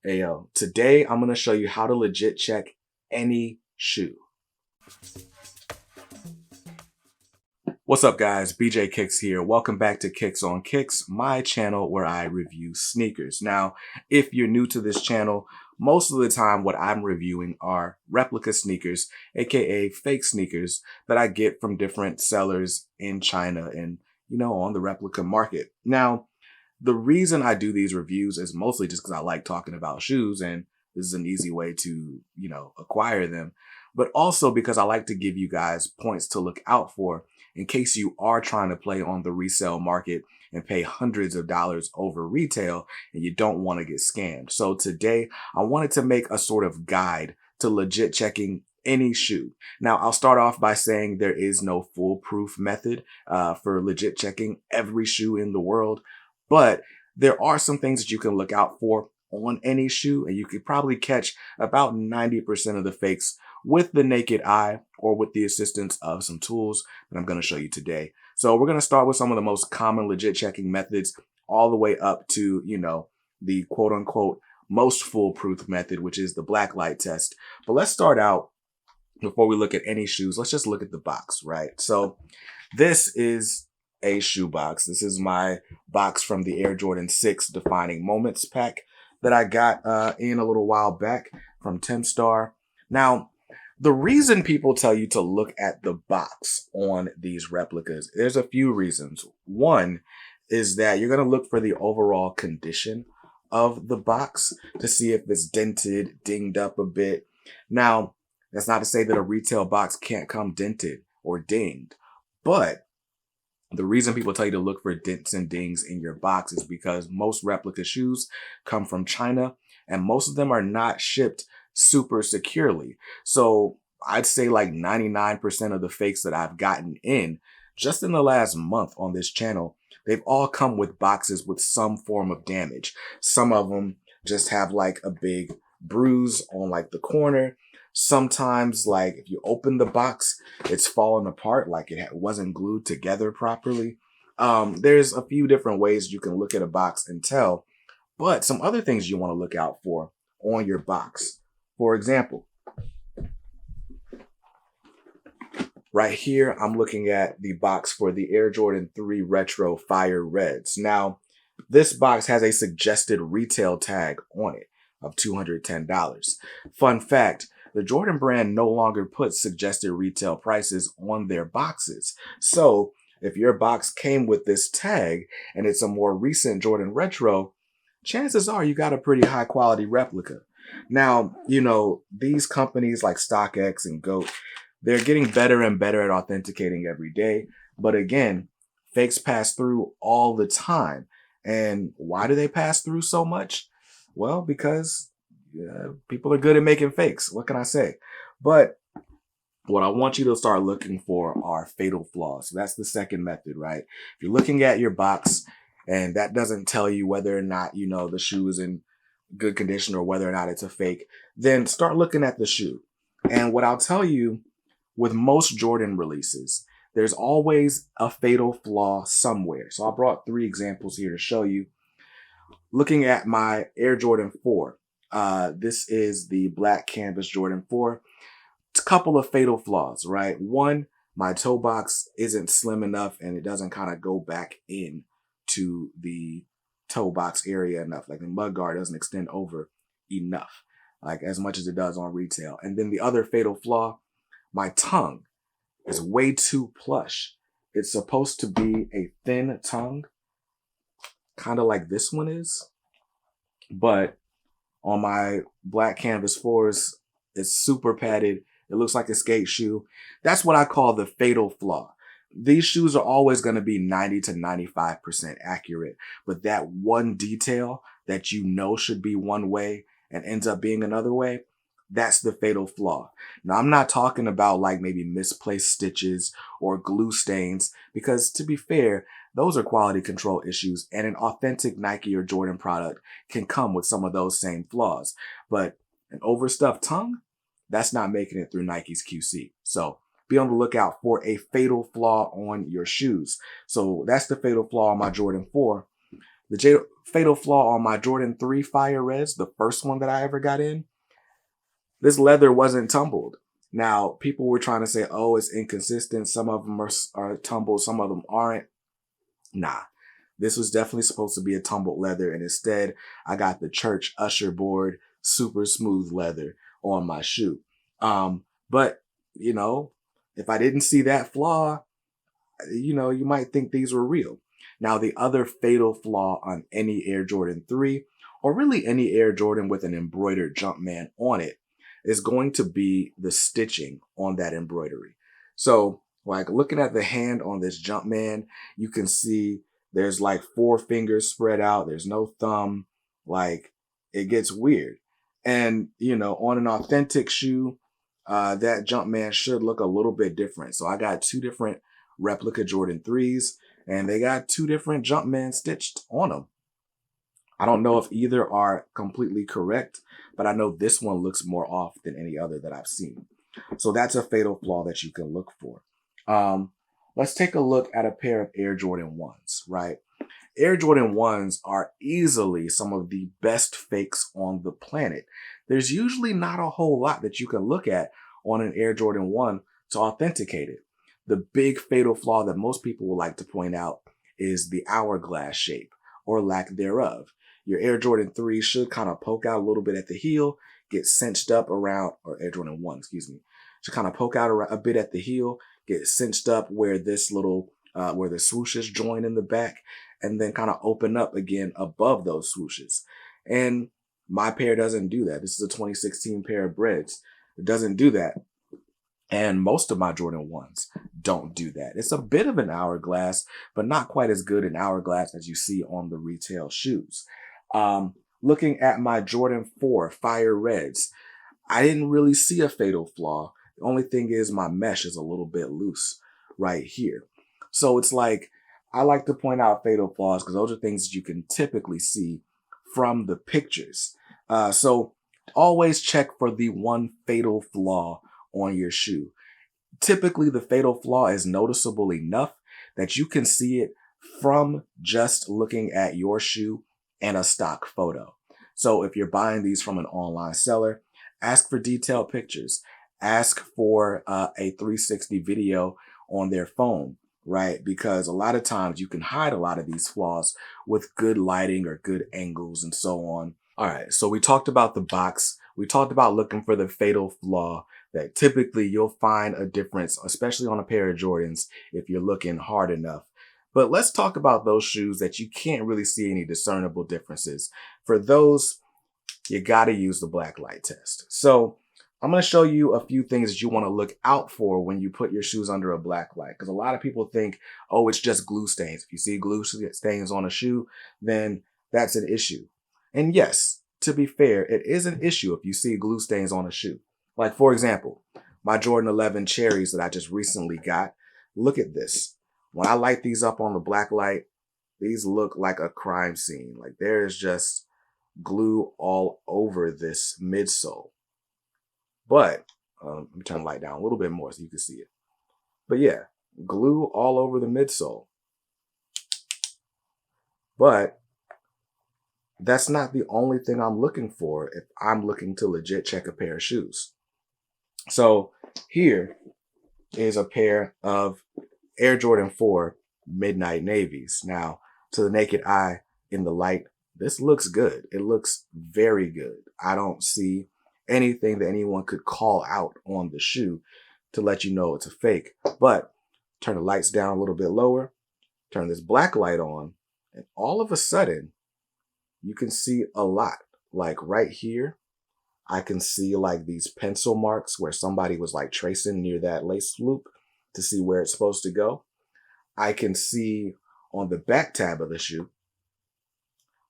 Hey yo, today I'm going to show you how to legit check any shoe. What's up guys, BJ Kicks here. Welcome back to Kicks on Kicks, my channel where I review sneakers. Now, if you're new to this channel, most of the time what I'm reviewing are replica sneakers, aka fake sneakers that I get from different sellers in China and, on the replica market. Now, the reason I do these reviews is mostly just because I like talking about shoes and this is an easy way to, acquire them, but also because I like to give you guys points to look out for in case you are trying to play on the resale market and pay hundreds of dollars over retail and you don't want to get scammed. So today I wanted to make a sort of guide to legit checking any shoe. Now, I'll start off by saying there is no foolproof method for legit checking every shoe in the world. But there are some things that you can look out for on any shoe, and you could probably catch about 90% of the fakes with the naked eye or with the assistance of some tools that I'm going to show you today. So we're going to start with some of the most common legit checking methods all the way up to, the quote unquote most foolproof method, which is the black light test. But let's start out before we look at any shoes. Let's just look at the box, right? So this is a shoe box. This is my box from the Air Jordan 6 Defining Moments pack that I got in a little while back from Timstar. Now, the reason people tell you to look at the box on these replicas, there's a few reasons. One is that you're going to look for the overall condition of the box to see if it's dented, dinged up a bit. Now, that's not to say that a retail box can't come dented or dinged, but the reason people tell you to look for dents and dings in your box is because most replica shoes come from China and most of them are not shipped super securely. So I'd say like 99% of the fakes that I've gotten in just in the last month on this channel, they've all come with boxes with some form of damage. Some of them just have like a big bruise on like the corner. Sometimes, like if you open the box, it's fallen apart, like it wasn't glued together properly. There's a few different ways you can look at a box and tell, but some other things you want to look out for on your box. For example, right here, I'm looking at the box for the Air Jordan 3 Retro Fire Reds. Now, this box has a suggested retail tag on it of $210. Fun fact, the Jordan brand no longer puts suggested retail prices on their boxes. So if your box came with this tag and it's a more recent Jordan Retro, chances are you got a pretty high quality replica. Now, these companies like StockX and GOAT, they're getting better and better at authenticating every day. But again, fakes pass through all the time. And why do they pass through so much? Well, because people are good at making fakes. What can I say? But what I want you to start looking for are fatal flaws. So that's the second method, right? If you're looking at your box and that doesn't tell you whether or not, the shoe is in good condition or whether or not it's a fake, then start looking at the shoe. And what I'll tell you with most Jordan releases, there's always a fatal flaw somewhere. So I brought 3 examples here to show you. Looking at my Air Jordan 4, this is the black canvas Jordan 4. It's a couple of fatal flaws, right? One, my toe box isn't slim enough and it doesn't kind of go back in to the toe box area enough. Like the mud guard doesn't extend over enough, like as much as it does on retail. And then the other fatal flaw, my tongue is way too plush. It's supposed to be a thin tongue, kind of like this one is, but on my black canvas 4s, it's super padded. It looks like a skate shoe. That's what I call the fatal flaw. These shoes are always going to be 90 to 95% accurate, but that one detail that should be one way and ends up being another way, that's the fatal flaw. Now, I'm not talking about like maybe misplaced stitches or glue stains, because to be fair, those are quality control issues and an authentic Nike or Jordan product can come with some of those same flaws. But an overstuffed tongue, that's not making it through Nike's QC. So be on the lookout for a fatal flaw on your shoes. So that's the fatal flaw on my Jordan 4. fatal flaw on my Jordan 3 Fire Reds, the first one that I ever got in, this leather wasn't tumbled. Now, people were trying to say, oh, it's inconsistent. Some of them are tumbled, some of them aren't. Nah, this was definitely supposed to be a tumbled leather. And instead, I got the church usher board, super smooth leather on my shoe. But, you know, if I didn't see that flaw, you know, you might think these were real. Now, the other fatal flaw on any Air Jordan 3, or really any Air Jordan with an embroidered Jumpman on it, is going to be the stitching on that embroidery. So, like looking at the hand on this Jumpman, you can see there's like 4 fingers spread out. There's no thumb. Like, it gets weird. And, you know, on an authentic shoe, that Jumpman should look a little bit different. So I got 2 different replica Jordan 3s, and they got 2 different Jumpman stitched on them. I don't know if either are completely correct, but I know this one looks more off than any other that I've seen. So that's a fatal flaw that you can look for. Let's take a look at a pair of Air Jordan 1s, right? Air Jordan 1s are easily some of the best fakes on the planet. There's usually not a whole lot that you can look at on an Air Jordan 1 to authenticate it. The big fatal flaw that most people will like to point out is the hourglass shape or lack thereof. Your Air Jordan 3 should kind of poke out a little bit at the heel, get cinched up around, or Air Jordan 1, excuse me, should kind of poke out a bit at the heel, get cinched up where this little, where the swooshes join in the back, and then kind of open up again above those swooshes. And my pair doesn't do that. This is a 2016 pair of breads. It doesn't do that. And most of my Jordan 1s don't do that. It's a bit of an hourglass, but not quite as good an hourglass as you see on the retail shoes. Looking at my Jordan 4 Fire Reds, I didn't really see a fatal flaw. The only thing is my mesh is a little bit loose right here. So it's like, I like to point out fatal flaws because those are things that you can typically see from the pictures. So always check for the one fatal flaw on your shoe. Typically, the fatal flaw is noticeable enough that you can see it from just looking at your shoe and a stock photo. So if you're buying these from an online seller, ask for detailed pictures. Ask for a 360 video on their phone, right? Because a lot of times you can hide a lot of these flaws with good lighting or good angles and so on. All right, so we talked about the box. We talked about looking for the fatal flaw that typically you'll find a difference, especially on a pair of Jordans, if you're looking hard enough. But let's talk about those shoes that you can't really see any discernible differences. For those, you got to use the black light test. So I'm going to show you a few things that you want to look out for when you put your shoes under a black light. Because a lot of people think, oh, it's just glue stains. If you see glue stains on a shoe, then that's an issue. And yes, to be fair, it is an issue if you see glue stains on a shoe. Like, for example, my Jordan 11 Cherries that I just recently got. Look at this. When I light these up on the black light, these look like a crime scene. Like, there is just glue all over this midsole. But, let me turn the light down a little bit more so you can see it. But yeah, glue all over the midsole. But that's not the only thing I'm looking for if I'm looking to legit check a pair of shoes. So here is a pair of Air Jordan 4 Midnight Navies. Now, to the naked eye in the light, this looks good. It looks very good. I don't see anything that anyone could call out on the shoe to let you know it's a fake. But turn the lights down a little bit lower, turn this black light on, and all of a sudden, you can see a lot. Like right here, I can see like these pencil marks where somebody was like tracing near that lace loop to see where it's supposed to go. I can see on the back tab of the shoe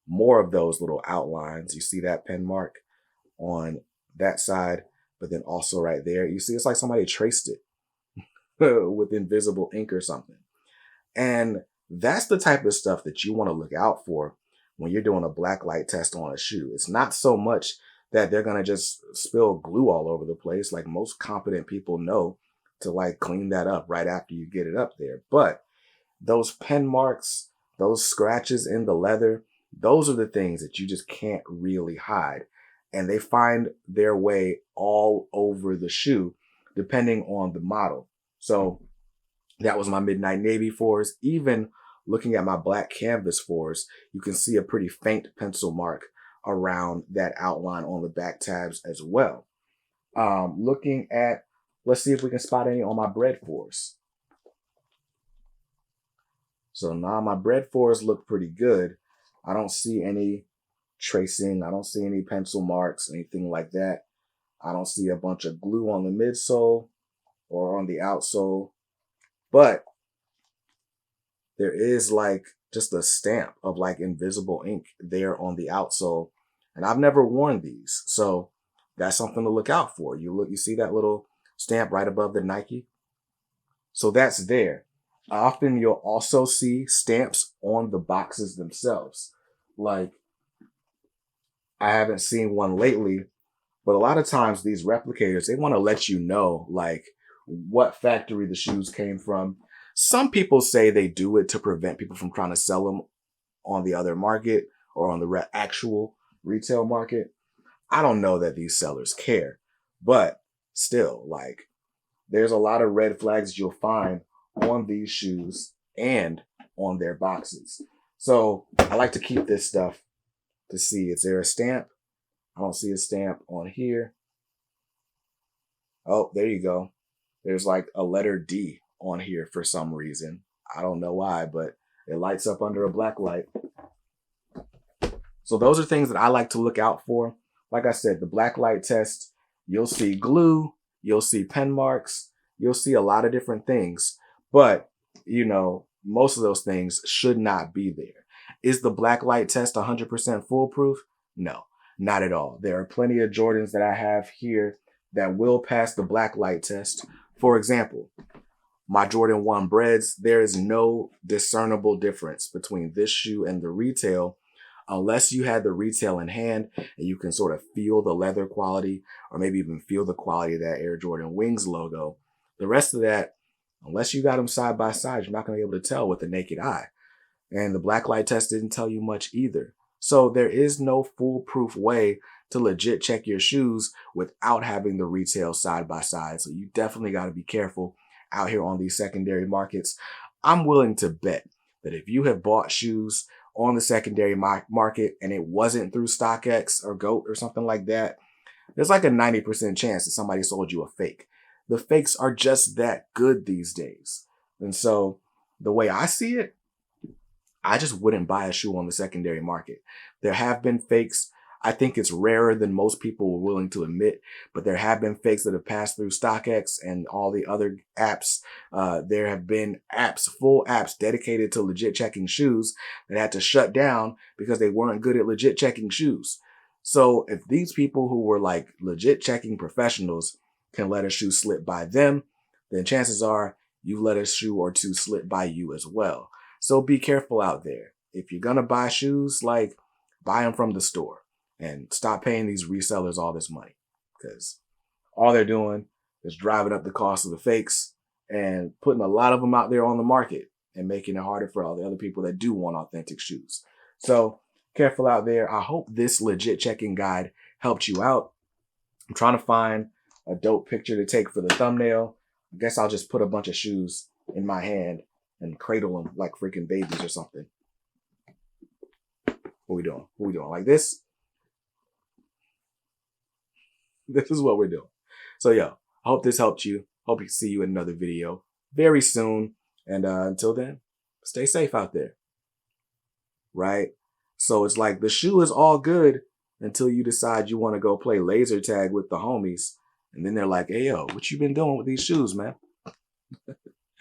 more of those little outlines. You see that pen mark on that side, but then also right there, you see it's like somebody traced it with invisible ink or something. And that's the type of stuff that you want to look out for when you're doing a black light test on a shoe. It's not so much that they're going to just spill glue all over the place. Like, most competent people know to like clean that up right after you get it up there. But those pen marks, those scratches in the leather, Those are the things that you just can't really hide. And they find their way all over the shoe, depending on the model. So that was my midnight navy fours. Even looking at my black canvas fours, you can see a pretty faint pencil mark around that outline on the back tabs as well. Looking at, let's see if we can spot any on my bread fours. So now my bread fours look pretty good. I don't see any tracing. I don't see any pencil marks, anything like that. I don't see a bunch of glue on the midsole or on the outsole, but there is like just a stamp of like invisible ink there on the outsole. And I've never worn these. So that's something to look out for. You see that little stamp right above the Nike? So that's there. Often you'll also see stamps on the boxes themselves. Like, I haven't seen one lately, but a lot of times these replicators, they want to let you know like what factory the shoes came from. Some people say they do it to prevent people from trying to sell them on the other market or on the actual retail market. I don't know that these sellers care, but still, like, there's a lot of red flags you'll find on these shoes and on their boxes. So I like to keep this stuff to see, is there a stamp? I don't see a stamp on here. Oh, there you go. There's like a letter D on here for some reason. I don't know why, but it lights up under a black light. So those are things that I like to look out for. Like I said, the black light test, you'll see glue, you'll see pen marks, you'll see a lot of different things. But, you know, most of those things should not be there. Is the black light test 100% foolproof? No, not at all. There are plenty of Jordans that I have here that will pass the black light test. For example, my Jordan 1 Breads, there is no discernible difference between this shoe and the retail unless you had the retail in hand and you can sort of feel the leather quality or maybe even feel the quality of that Air Jordan Wings logo. The rest of that, unless you got them side by side, you're not going to be able to tell with the naked eye. And the black light test didn't tell you much either. So there is no foolproof way to legit check your shoes without having the retail side by side. So you definitely got to be careful out here on these secondary markets. I'm willing to bet that if you have bought shoes on the secondary market and it wasn't through StockX or GOAT or something like that, there's like a 90% chance that somebody sold you a fake. The fakes are just that good these days. And so the way I see it, I just wouldn't buy a shoe on the secondary market. There have been fakes. I think it's rarer than most people were willing to admit, but there have been fakes that have passed through StockX and all the other apps. There have been apps, full apps dedicated to legit checking shoes that had to shut down because they weren't good at legit checking shoes. So if these people who were like legit checking professionals can let a shoe slip by them, then chances are you let a shoe or two slip by you as well. So be careful out there. If you're going to buy shoes, like, buy them from the store and stop paying these resellers all this money, because all they're doing is driving up the cost of the fakes and putting a lot of them out there on the market and making it harder for all the other people that do want authentic shoes. So careful out there. I hope this legit checking guide helped you out. I'm trying to find a dope picture to take for the thumbnail. I guess I'll just put a bunch of shoes in my hand and cradle them like freaking babies or something. What we doing? What we doing? Like this? This is what we're doing. So, yo, I hope this helped you. Hope to see you in another video very soon. And until then, stay safe out there. Right? So it's like the shoe is all good until you decide you want to go play laser tag with the homies. And then they're like, hey, yo, what you been doing with these shoes, man?